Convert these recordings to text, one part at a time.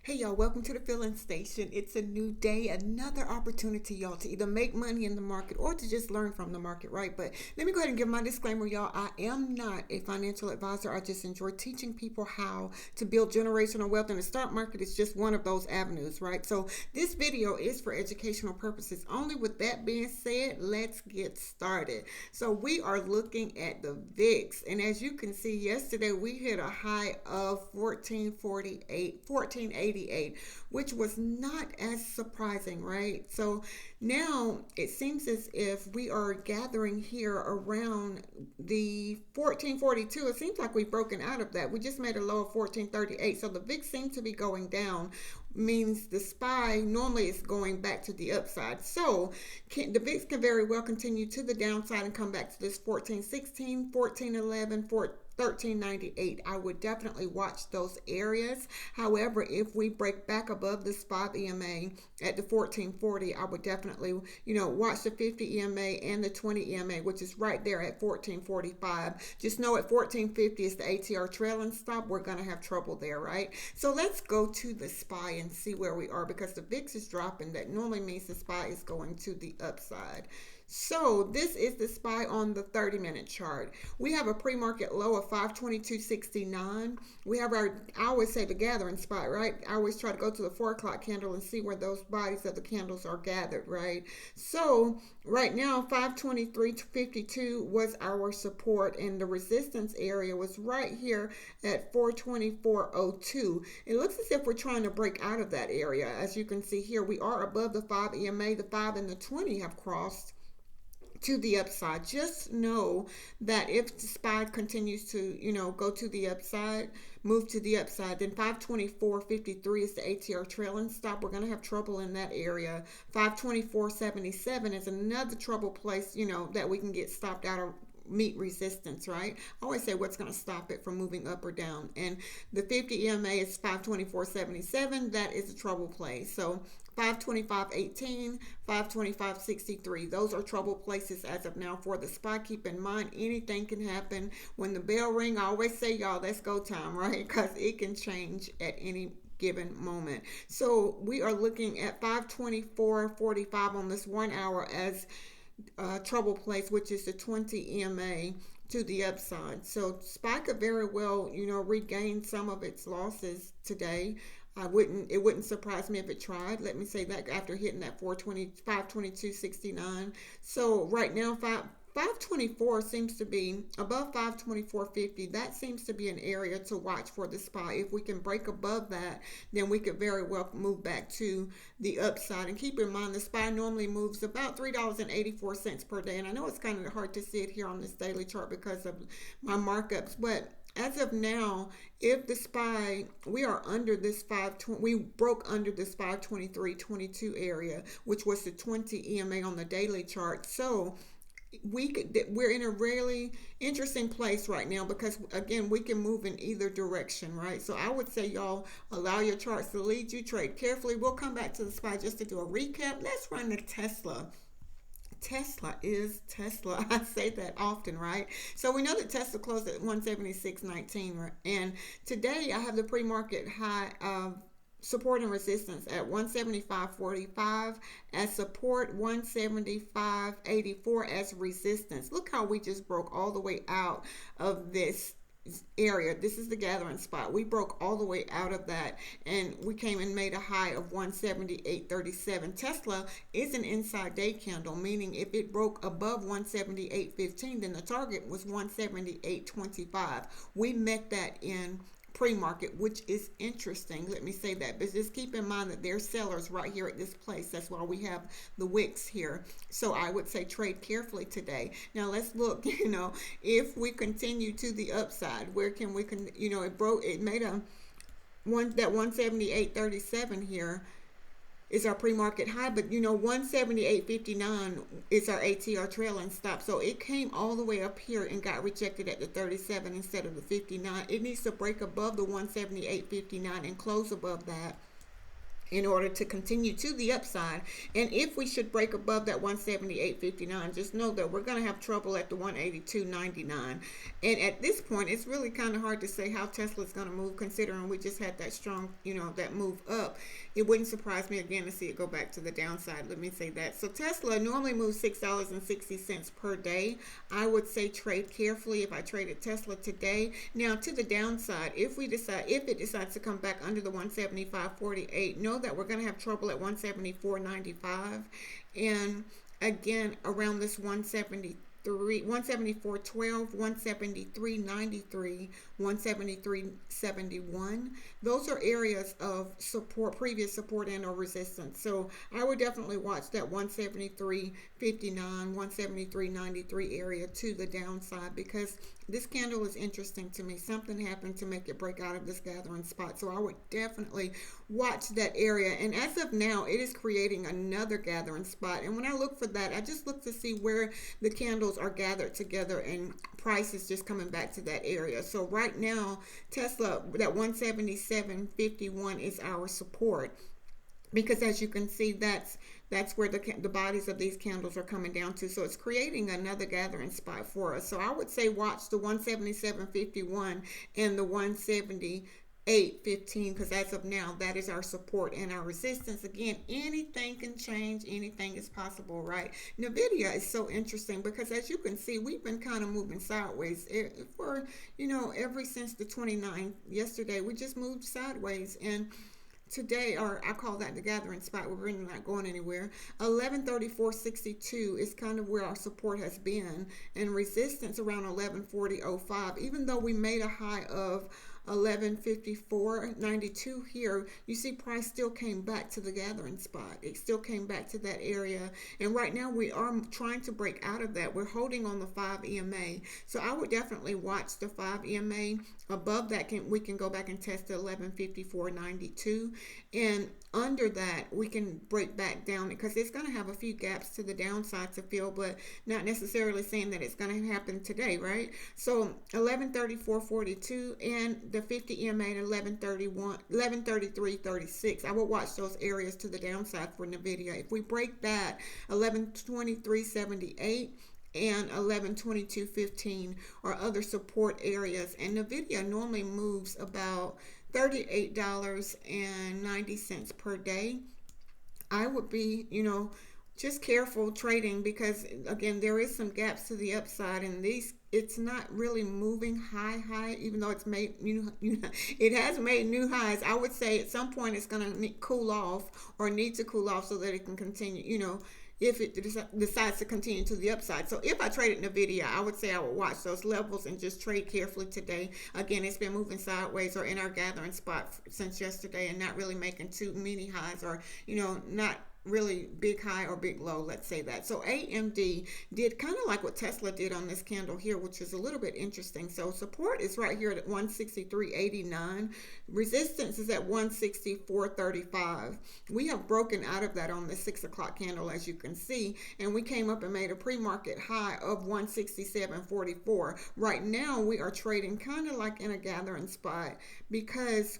Hey y'all, welcome to the filling station. It's a new day, another opportunity, y'all, to either make money in the market or to just learn from the market, right? But let me go ahead and give my disclaimer, y'all. I am not a financial advisor. I just enjoy teaching people how to build generational wealth, and the stock market is just one of those avenues, right? So this video is for educational purposes only. With that being said, let's get started. So we are looking at the VIX, and as you can see, yesterday we hit a high of 1448, 1488, which was not as surprising, right? So now it seems as if we are gathering here around the 1442. It seems like we've broken out of that. We just made a low of 1438. So the VIX seems to be going down, means the SPY normally is going back to the upside. So the VIX can very well continue to the downside and come back to this 1416, 1411, 1398. I would definitely watch those areas. However, if we break back above the spot EMA at the 1440, I would definitely, watch the 50 EMA and the 20 EMA, which is right there at 1445. Just know at 1450 is the ATR trailing stop. We're going to have trouble there, right? So let's go to the SPY and see where we are, because the VIX is dropping. That normally means the SPY is going to the upside. So this is the SPY on the 30-minute chart. We have a pre-market low of 522.69. We have I always say the gathering spot, right? I always try to go to the 4 o'clock candle and see where those bodies of the candles are gathered, right? So right now, 523.52 was our support, and the resistance area was right here at 424.02. It looks as if we're trying to break out of that area. As you can see here, we are above the 5 EMA. The 5 and the 20 have crossed to the upside. Just know that if the SPY continues to, go to the upside, move to the upside, then 524.53 is the ATR trailing stop. We're going to have trouble in that area. 524.77 is another trouble place, that we can get stopped out of, meet resistance, right? I always say what's going to stop it from moving up or down. And the 50 EMA is 524.77. That is a trouble place. So 525.18, 525.63. Those are trouble places as of now for the SPY. Keep in mind, anything can happen. When the bell ring, I always say, y'all, that's go time, right? Because it can change at any given moment. So we are looking at 524.45 on this 1 hour as trouble place, which is the 20 EMA to the upside. So SPY could very well, regain some of its losses today. It wouldn't surprise me if it tried. Let me say that after hitting that 522.69. So right now, 524 seems to be above 524.50. That seems to be an area to watch for the SPY. If we can break above that, then we could very well move back to the upside. And keep in mind, the SPY normally moves about $3.84 per day. And I know it's kind of hard to see it here on this daily chart because of my markups, but as of now, if the SPY, we are under this 520, we broke under this 523.22 area, which was the 20 EMA on the daily chart. So we're in a really interesting place right now, because again, we can move in either direction, right? So I would say, y'all, allow your charts to lead you. Trade carefully. We'll come back to the SPY just to do a recap. Let's run the Tesla. Tesla is Tesla. I say that often, right? So we know that Tesla closed at 176.19, and today I have the pre-market high of support and resistance at 175.45 as support, 175.84 as resistance. Look how we just broke all the way out of this area. This is the gathering spot. We broke all the way out of that, and we came and made a high of 178.37. Tesla is an inside day candle, meaning if it broke above 178.15, then the target was 178.25. We met that in pre-market, which is interesting. Let me say that, but just keep in mind that there's sellers right here at this place. That's why we have the wicks here. So I would say trade carefully today. Now let's look, if we continue to the upside, where can we it made that 178.37 here is our pre-market high, but 178.59 is our ATR trailing stop. So it came all the way up here and got rejected at the 37 instead of the 59. It needs to break above the 178.59 and close above that. in order to continue to the upside. And if we should break above that 178.59, just know that we're going to have trouble at the 182.99. And at this point, it's really kind of hard to say how Tesla is going to move, considering we just had that strong, that move up. It wouldn't surprise me again to see it go back to the downside. Let me say that. So Tesla normally moves $6.60 per day. I would say trade carefully if I traded Tesla today. Now to the downside, if it decides to come back under the 175.48, know that we're going to have trouble at 174.95, and again around this 174.12, 173.93, 173.71. Those are areas of support, previous support and or resistance. So I would definitely watch that 173.59, 173.93 area to the downside, because this candle is interesting to me. Something happened to make it break out of this gathering spot. So I would definitely watch that area. And as of now, it is creating another gathering spot. And when I look for that, I just look to see where the candles are gathered together and price is just coming back to that area. So right now, Tesla, that 177.51 is our support, because as you can see, that's where the bodies of these candles are coming down to. So it's creating another gathering spot for us. So I would say watch the 177.51 and the 178.15, because as of now, that is our support and our resistance. Again, anything can change, anything is possible, right? NVDA is so interesting because as you can see, we've been kind of moving sideways for, ever since the 29th. Yesterday, we just moved sideways, and today, or I call that the gathering spot. We're really not going anywhere. 1134.62 is kind of where our support has been, and resistance around 1140.05. Even though we made a high of 1154.92 here, you see price still came back to the gathering spot. It still came back to that area, and right now we are trying to break out of that. We're holding on the 5 EMA, so I would definitely watch the 5 EMA. Above that, we can go back and test the 1154.92, and under that we can break back down, because it's going to have a few gaps to the downside to fill, but not necessarily saying that it's going to happen today, right? So 1134.42 and the 50 EMA at 1133.36. I will watch those areas to the downside for NVIDIA. If we break that, 1123.78 and 1122.15 are other support areas. And NVIDIA normally moves about $38.90 per day. I would be, just careful trading, because again, there is some gaps to the upside, and it's not really moving high, even though it's made it has made new highs. I would say at some point it's going to cool off, or need to cool off, so that it can continue, if it decides to continue to the upside. So if I traded NVIDIA, I would say I would watch those levels and just trade carefully today. Again, it's been moving sideways or in our gathering spot since yesterday, and not really making too many highs, or not really big high or big low, let's say that. So AMD did kind of like what Tesla did on this candle here, which is a little bit interesting. So support is right here at 163.89. Resistance is at 164.35. We have broken out of that on the 6 o'clock candle, as you can see, and we came up and made a pre-market high of 167.44. Right now we are trading kind of like in a gathering spot, because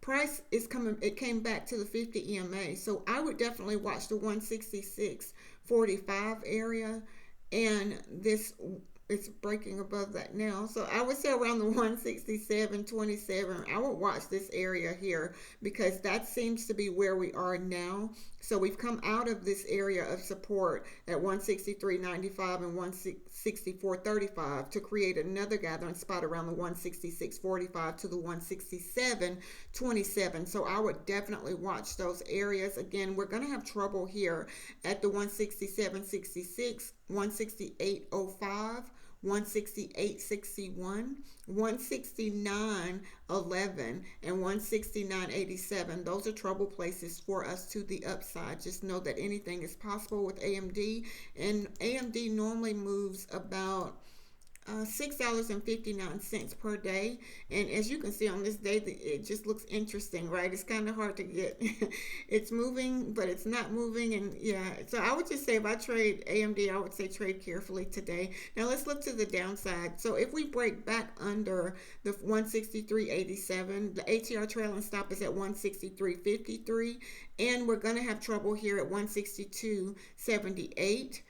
price is coming, it came back to the 50 EMA. So I would definitely watch the 166.45 area, and it's breaking above that now. So I would say around the 167.27, I would watch this area here, because that seems to be where we are now. So we've come out of this area of support at 163.95 and 164.35 to create another gathering spot around the 166.45 to the 167.27. So I would definitely watch those areas. Again, we're going to have trouble here at the 167.66, 168.05, 168.61, 169.11, and 169.87. Those are trouble places for us to the upside. Just know that anything is possible with AMD, and AMD normally moves about $6.59 per day. And as you can see on this day, it just looks interesting, right? It's kind of hard to get. It's moving, but it's not moving. And yeah, so I would just say if I trade AMD, I would say trade carefully today. Now let's look to the downside. So if we break back under the 163.87, the ATR trailing stop is at 163.53, and we're going to have trouble here at 162.78.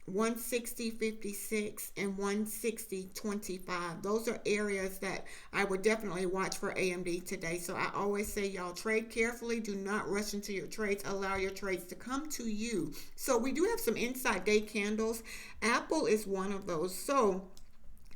160.56 and 160.25. Those are areas that I would definitely watch for AMD today. So I always say, y'all, trade carefully. Do not rush into your trades. Allow your trades to come to you. So we do have some inside day candles. Apple is one of those. So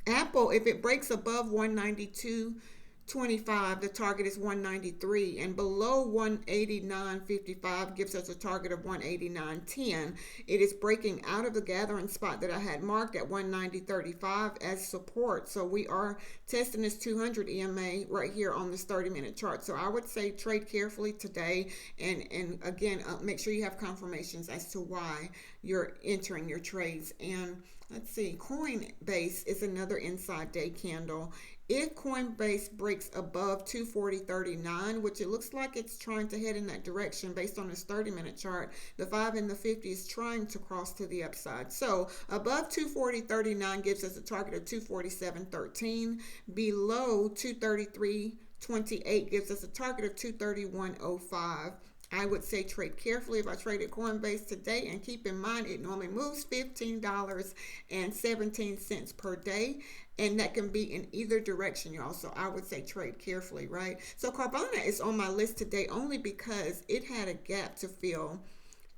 Apple, if it breaks above 192.25, the target is 193, and below 189.55 gives us a target of 189.10. It is breaking out of the gathering spot that I had marked at 190.35 as support. So we are testing this 200 EMA right here on this 30-minute chart. So I would say trade carefully today, and again, make sure you have confirmations as to why you're entering your trades. And let's see, Coinbase is another inside day candle. If Coinbase breaks above 240.39, which it looks like it's trying to head in that direction based on this 30-minute chart, the 5 and the 50 is trying to cross to the upside. So above 240.39 gives us a target of 247.13. Below 233.28 gives us a target of 231.05. I would say trade carefully if I traded Coinbase today, and keep in mind it normally moves $15.17 per day, and that can be in either direction, y'all. So I would say trade carefully, right? So Carvana is on my list today only because it had a gap to fill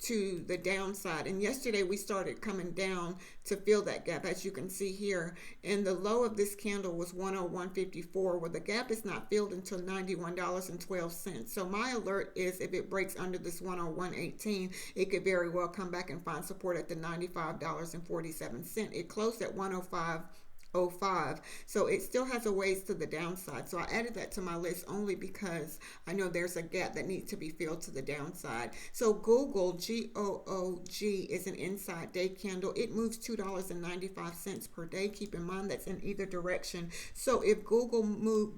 to the downside, and yesterday we started coming down to fill that gap, as you can see here, and the low of this candle was 101.54, where the gap is not filled until $91.12. So my alert is if it breaks under this 101.18, it could very well come back and find support at the $95.47. It closed at 105.05, so it still has a ways to the downside. So I added that to my list only because I know there's a gap that needs to be filled to the downside. So Google, GOOG, is an inside day candle. It moves $2.95 per day. Keep in mind that's in either direction. So if Google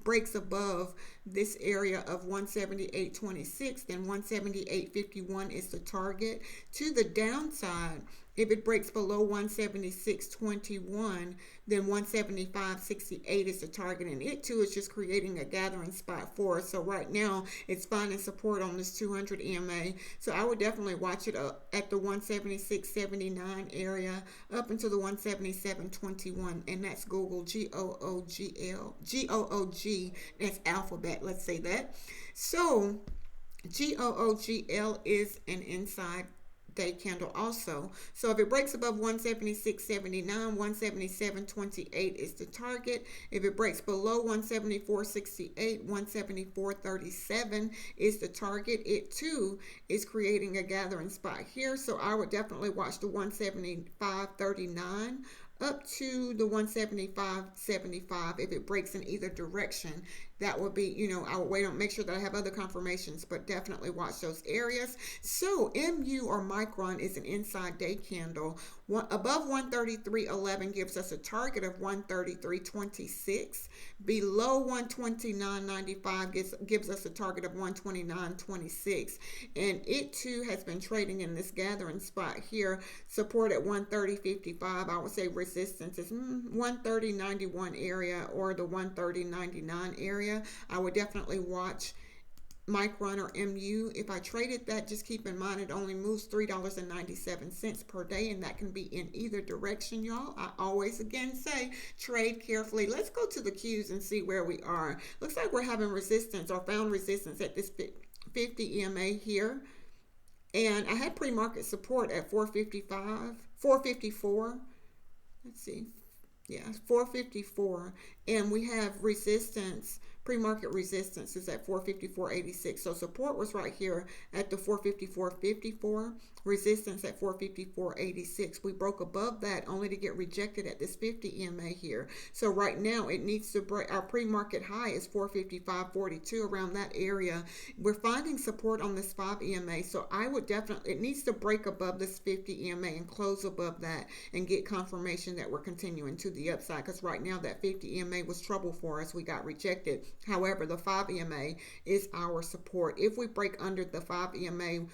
breaks above this area of 178.26, then 178.51 is the target. To the downside, if it breaks below 176.21, then 175.68 is the target, and it too is just creating a gathering spot for us. So right now it's finding support on this 200 EMA. So I would definitely watch it at the 176.79 area up into the 177.21, and that's Google, GOOG. That's alphabet. Let's say that. So GOOGL is an inside day candle also. So if it breaks above 176.79, 177.28 is the target. If it breaks below 174.68, 174.37 is the target. It too is creating a gathering spot here. So I would definitely watch the 175.39 up to the 175.75 if it breaks in either direction. That would be, I would wait on, make sure that I have other confirmations, but definitely watch those areas. So MU or Micron is an inside day candle. Above 133.11 gives us a target of 133.26. Below 129.95 gives us a target of 129.26. And it too has been trading in this gathering spot here. Support at 130.55. I would say resistance is 130.91 area or the 130.99 area. I would definitely watch Micron or MU. If I traded that, just keep in mind it only moves $3.97 per day, and that can be in either direction, y'all. I always again say trade carefully. Let's go to the Qs and see where we are. Looks like we're having resistance or found resistance at this 50 EMA here, and I had pre-market support at 454. Let's see. Yeah, 454, and we have resistance Pre-market resistance is at 454.86. So support was right here at the 454.54. Resistance at 454.86. We broke above that only to get rejected at this 50 EMA here. So right now it needs to break. Our pre-market high is 455.42, around that area. We're finding support on this 5 EMA. So I would definitely, it needs to break above this 50 EMA and close above that and get confirmation that we're continuing to the upside, because right now that 50 EMA was trouble for us. We got rejected. However, the 5 EMA is our support. If we break under the 5 EMA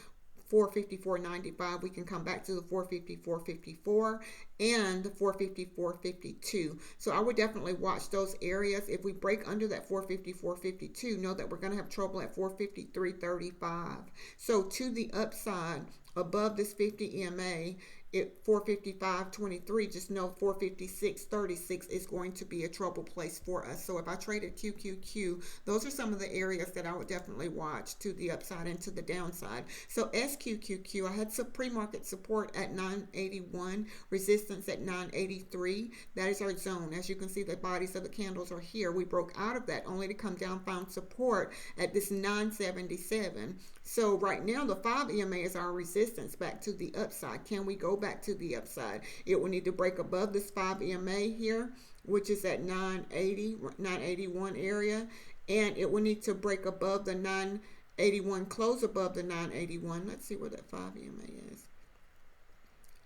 454.95, we can come back to the 454.54 and the 454.52. So I would definitely watch those areas. If we break under that 454.52, know that we're going to have trouble at 453.35. So to the upside, above this 50 EMA, at 455.23, just know 456.36 is going to be a trouble place for us. So if I traded QQQ, those are some of the areas that I would definitely watch to the upside and to the downside. So SQQQ, I had some pre-market support at 981, resistance at 983. That is our zone. As you can see, the bodies of the candles are here. We broke out of that only to come down, found support at this 977. So right now the 5 EMA is our resistance back to the upside. Can we go back to the upside? It will need to break above this 5 EMA here, which is at 980, 981 area, and it will need to break above the 981, close above the 981. Let's see where that 5 EMA is.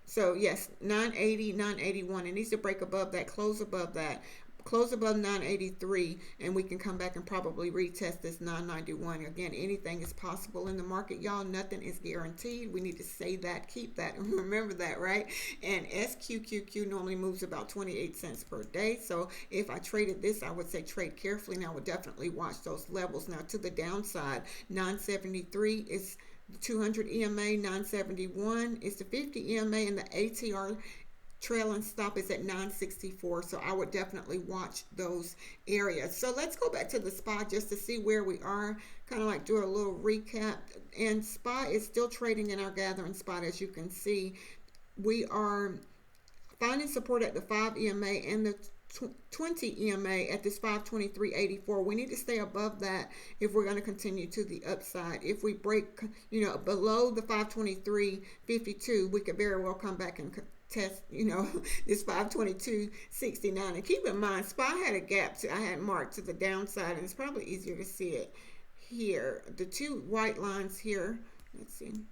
So yes, 980, 981. It needs to break above that, close above that. Close above 983, and we can come back and probably retest this 991. Again, anything is possible in the market, y'all. Nothing is guaranteed. We need to say that, keep that, and remember that, right? And SQQQ normally moves about 28 cents per day. So if I traded this, I would say trade carefully. Now I would definitely watch those levels. Now to the downside, 973 is the 200 EMA, 971 is the 50 EMA, and the ATR trailing stop is at 964. So I would definitely watch those areas. So let's go back to the SPY just to see where we are, kind of like do a little recap. And SPY is still trading in our gathering spot. As you can see, we are finding support at the 5 EMA and the 20 EMA at this 523.84. We need to stay above that if we're going to continue to the upside. If we break, below the 523.52, we could very well come back and test, this 522.69. And keep in mind, SPY had a gap I had marked to the downside, and it's probably easier to see it here. The two white lines here, let's see.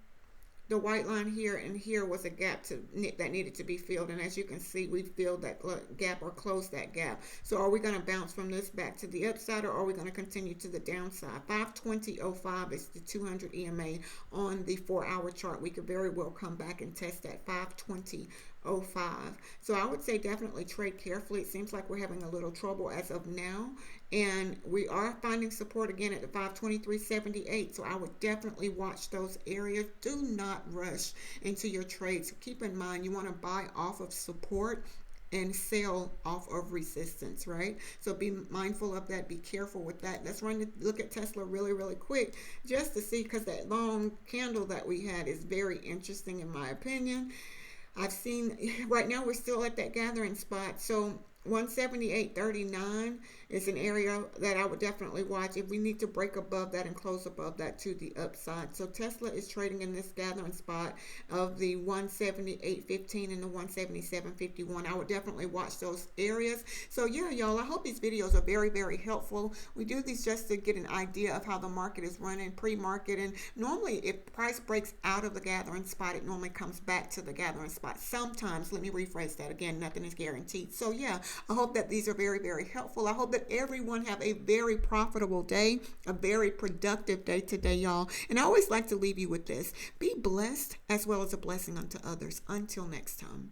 The white line here and here was a gap that needed to be filled. And as you can see, we filled that gap or closed that gap. So are we going to bounce from this back to the upside, or are we going to continue to the downside? 520.05 is the 200 EMA on the 4-hour chart. We could very well come back and test that 520.05. So I would say definitely trade carefully. It seems like we're having a little trouble as of now. And we are finding support again at the 523.78. So I would definitely watch those areas. Do not rush into your trades. Keep in mind, you want to buy off of support and sell off of resistance, right? So be mindful of that. Be careful with that. Let's look at Tesla really, really quick just to see, because that long candle that we had is very interesting in my opinion. I've seen right now we're still at that gathering spot. So 178.39 is an area that I would definitely watch if we need to break above that and close above that to the upside. So Tesla is trading in this gathering spot of the 178.15 and the 177.51. I would definitely watch those areas. So yeah, y'all, I hope these videos are very, very helpful. We do these just to get an idea of how the market is running pre-market, and normally if price breaks out of the gathering spot, it normally comes back to the gathering spot. Sometimes, let me rephrase that again, nothing is guaranteed. So yeah, I hope that these are very, very helpful. I hope that everyone have a very profitable day, a very productive day today, y'all. And I always like to leave you with this. Be blessed as well as a blessing unto others. Until next time.